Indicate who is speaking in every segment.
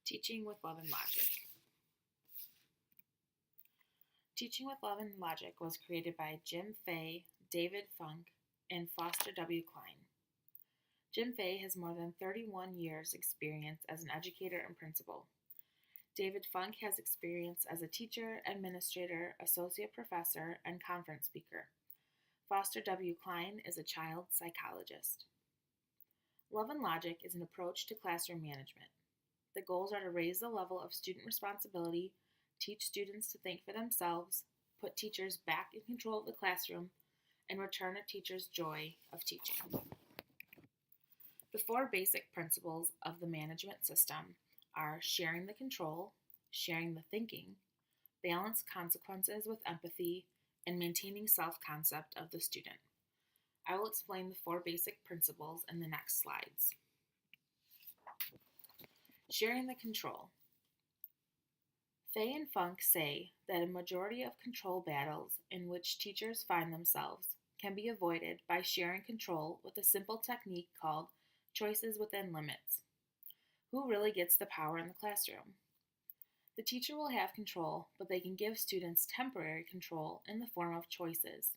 Speaker 1: Teaching with Love and Logic. Teaching with Love and Logic was created by Jim Fay, David Funk, and Foster W. Klein. Jim Fay has more than 31 years' experience as an educator and principal. David Funk has experience as a teacher, administrator, associate professor, and conference speaker. Foster W. Klein is a child psychologist. Love and Logic is an approach to classroom management. The goals are to raise the level of student responsibility, teach students to think for themselves, put teachers back in control of the classroom, and return a teacher's joy of teaching. The four basic principles of the management system are sharing the control, sharing the thinking, balance consequences with empathy, and maintaining self-concept of the student. I will explain the four basic principles in the next slides. Sharing the control. Fay and Funk say that a majority of control battles in which teachers find themselves can be avoided by sharing control with a simple technique called choices within limits. Who really gets the power in the classroom? The teacher will have control, but they can give students temporary control in the form of choices.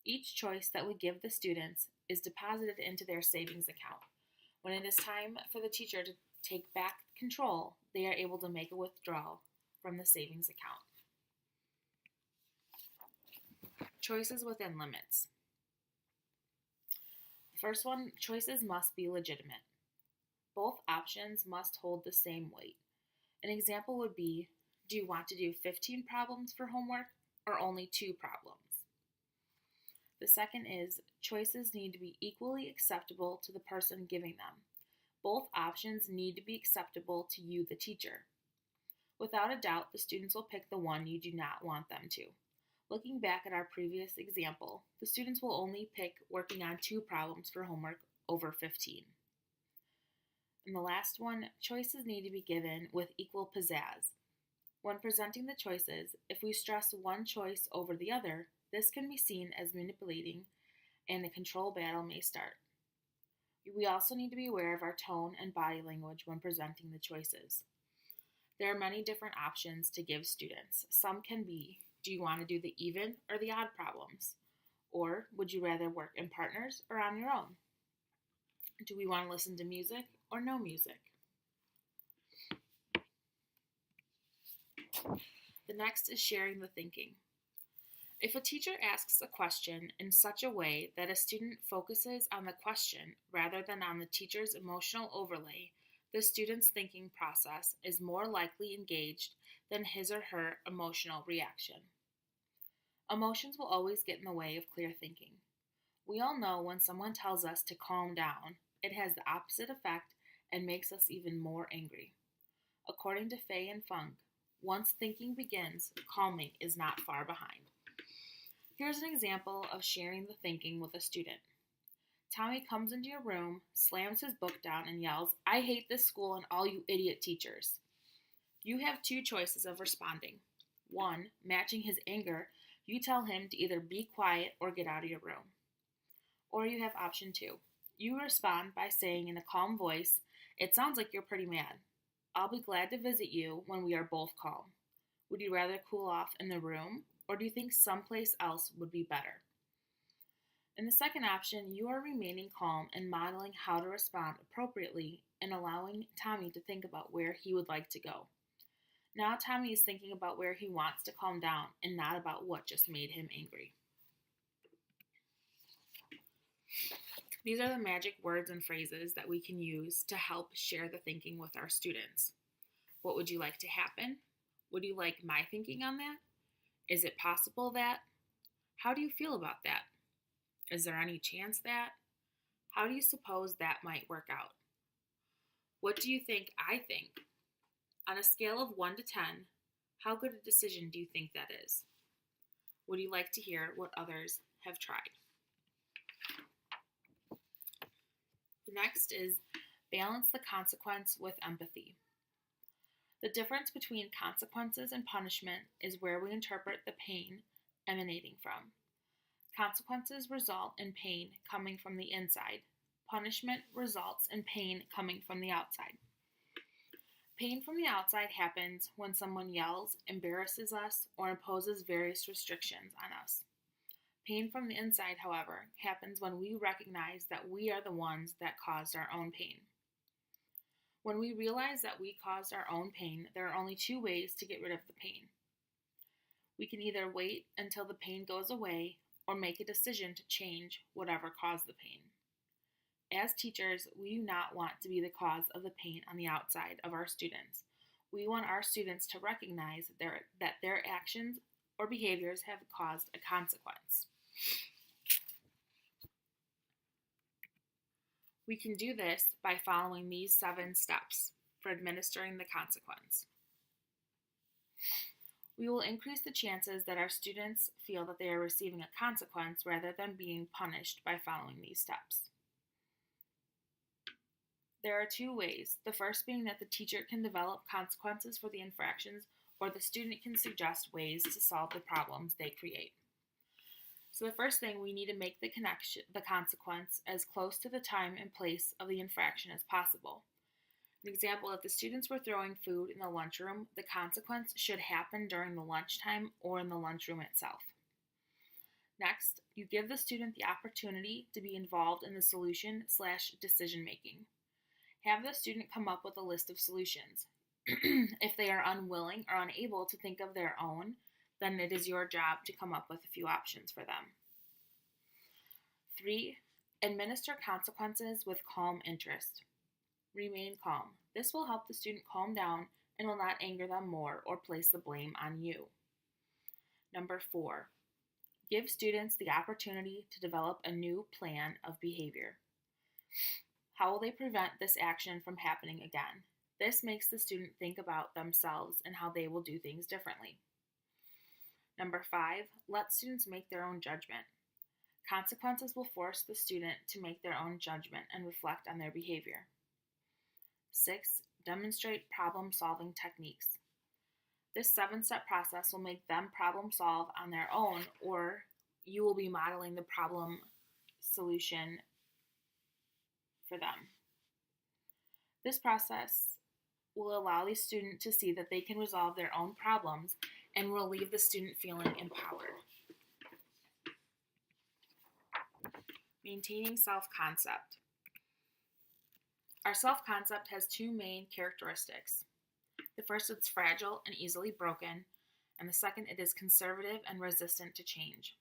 Speaker 1: Each choice that we give the students is deposited into their savings account. When it is time for the teacher to take back control, they are able to make a withdrawal from the savings account. Choices within limits. First one, choices must be legitimate. Both options must hold the same weight. An example would be, do you want to do 15 problems for homework or only 2 problems? The second is, choices need to be equally acceptable to the person giving them. Both options need to be acceptable to you, the teacher. Without a doubt, the students will pick the one you do not want them to. Looking back at our previous example, the students will only pick working on 2 problems for homework over 15. And the last one, choices need to be given with equal pizzazz. When presenting the choices, if we stress one choice over the other, this can be seen as manipulating and a control battle may start. We also need to be aware of our tone and body language when presenting the choices. There are many different options to give students. Some can be, do you want to do the even or the odd problems? Or would you rather work in partners or on your own? Do we want to listen to music or no music? The next is sharing the thinking. If a teacher asks a question in such a way that a student focuses on the question rather than on the teacher's emotional overlay, the student's thinking process is more likely engaged than his or her emotional reaction. Emotions will always get in the way of clear thinking. We all know when someone tells us to calm down, it has the opposite effect and makes us even more angry. According to Fay and Funk, once thinking begins, calming is not far behind. Here's an example of sharing the thinking with a student. Tommy comes into your room, slams his book down, and yells, "I hate this school and all you idiot teachers." You have 2 choices of responding. 1, matching his anger, you tell him to either be quiet or get out of your room. Or you have option 2. You respond by saying in a calm voice, "It sounds like you're pretty mad. I'll be glad to visit you when we are both calm. Would you rather cool off in the room, or do you think someplace else would be better?" In the second option, you are remaining calm and modeling how to respond appropriately and allowing Tommy to think about where he would like to go. Now Tommy is thinking about where he wants to calm down and not about what just made him angry. These are the magic words and phrases that we can use to help share the thinking with our students. What would you like to happen? Would you like my thinking on that? Is it possible that? How do you feel about that? Is there any chance that? How do you suppose that might work out? What do you think I think? On a scale of 1 to 10, how good a decision do you think that is? Would you like to hear what others have tried? The next is balance the consequence with empathy. The difference between consequences and punishment is where we interpret the pain emanating from. Consequences result in pain coming from the inside. Punishment results in pain coming from the outside. Pain from the outside happens when someone yells, embarrasses us, or imposes various restrictions on us. Pain from the inside, however, happens when we recognize that we are the ones that caused our own pain. When we realize that we caused our own pain, there are only two ways to get rid of the pain. We can either wait until the pain goes away or make a decision to change whatever caused the pain. As teachers, we do not want to be the cause of the pain on the outside of our students. We want our students to recognize that their actions or behaviors have caused a consequence. We can do this by following these 7 steps for administering the consequence. We will increase the chances that our students feel that they are receiving a consequence rather than being punished by following these steps. There are 2 ways, the first being that the teacher can develop consequences for the infractions, or the student can suggest ways to solve the problems they create. So the first thing, we need to make the consequence as close to the time and place of the infraction as possible. An example, if the students were throwing food in the lunchroom, the consequence should happen during the lunchtime or in the lunchroom itself. Next, you give the student the opportunity to be involved in the solution/decision making. Have the student come up with a list of solutions. If they are unwilling or unable to think of their own, then it is your job to come up with a few options for them. 3. Administer consequences with calm interest. Remain calm. This will help the student calm down and will not anger them more or place the blame on you. Number 4. Give students the opportunity to develop a new plan of behavior. How will they prevent this action from happening again? This makes the student think about themselves and how they will do things differently. Number 5, let students make their own judgment. Consequences will force the student to make their own judgment and reflect on their behavior. 6, demonstrate problem-solving techniques. This 7-step process will make them problem solve on their own, or you will be modeling the problem solution for them. This process will allow the student to see that they can resolve their own problems and will leave the student feeling empowered. Maintaining self-concept. Our self-concept has 2 main characteristics. The first, it's fragile and easily broken, and the second, it is conservative and resistant to change.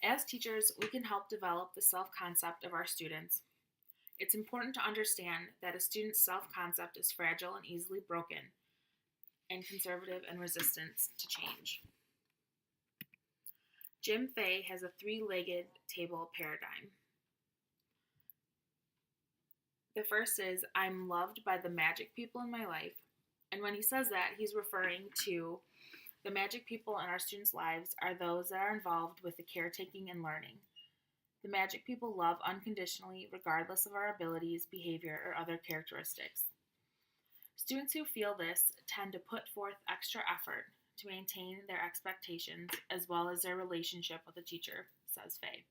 Speaker 1: As teachers, we can help develop the self-concept of our students. It's important to understand that a student's self-concept is fragile and easily broken, and conservative and resistant to change. Jim Fay has a 3-legged table paradigm. The first is, I'm loved by the magic people in my life. And when he says that, he's referring to the magic people in our students' lives are those that are involved with the caretaking and learning. The magic people love unconditionally, regardless of our abilities, behavior, or other characteristics. Students who feel this tend to put forth extra effort to maintain their expectations as well as their relationship with the teacher, says Fay.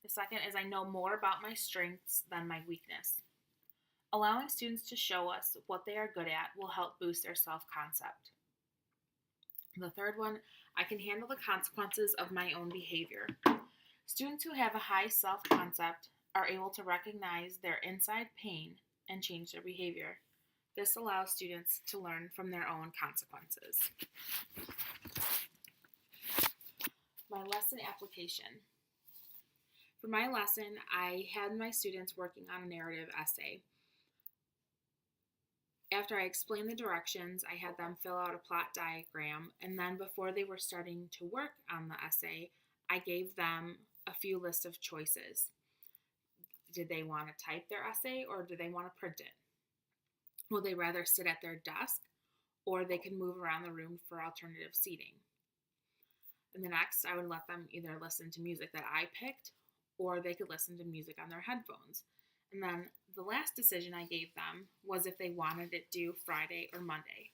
Speaker 1: The second is, I know more about my strengths than my weakness. Allowing students to show us what they are good at will help boost their self-concept. The third one, I can handle the consequences of my own behavior. Students who have a high self-concept are able to recognize their inside pain and change their behavior. This allows students to learn from their own consequences. My lesson application. For my lesson, I had my students working on a narrative essay. After I explained the directions, I had them fill out a plot diagram, and then before they were starting to work on the essay, I gave them a few lists of choices. Did they want to type their essay or do they want to print it? Will they rather sit at their desk, or they could move around the room for alternative seating? And the next, I would let them either listen to music that I picked, or they could listen to music on their headphones. And then the last decision I gave them was if they wanted it due Friday or Monday.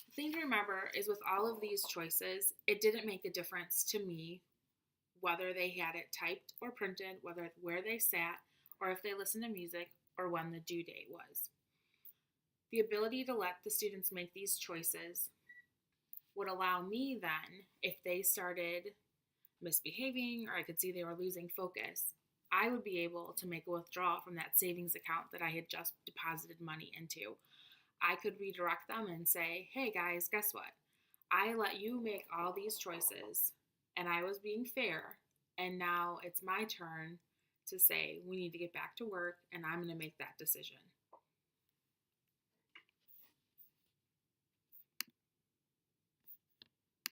Speaker 1: The thing to remember is with all of these choices, it didn't make a difference to me whether they had it typed or printed, where they sat, or if they listened to music, or when the due date was. The ability to let the students make these choices would allow me then, if they started misbehaving or I could see they were losing focus, I would be able to make a withdrawal from that savings account that I had just deposited money into. I could redirect them and say, hey guys, guess what? I let you make all these choices and I was being fair. And now it's my turn to say, we need to get back to work and I'm going to make that decision.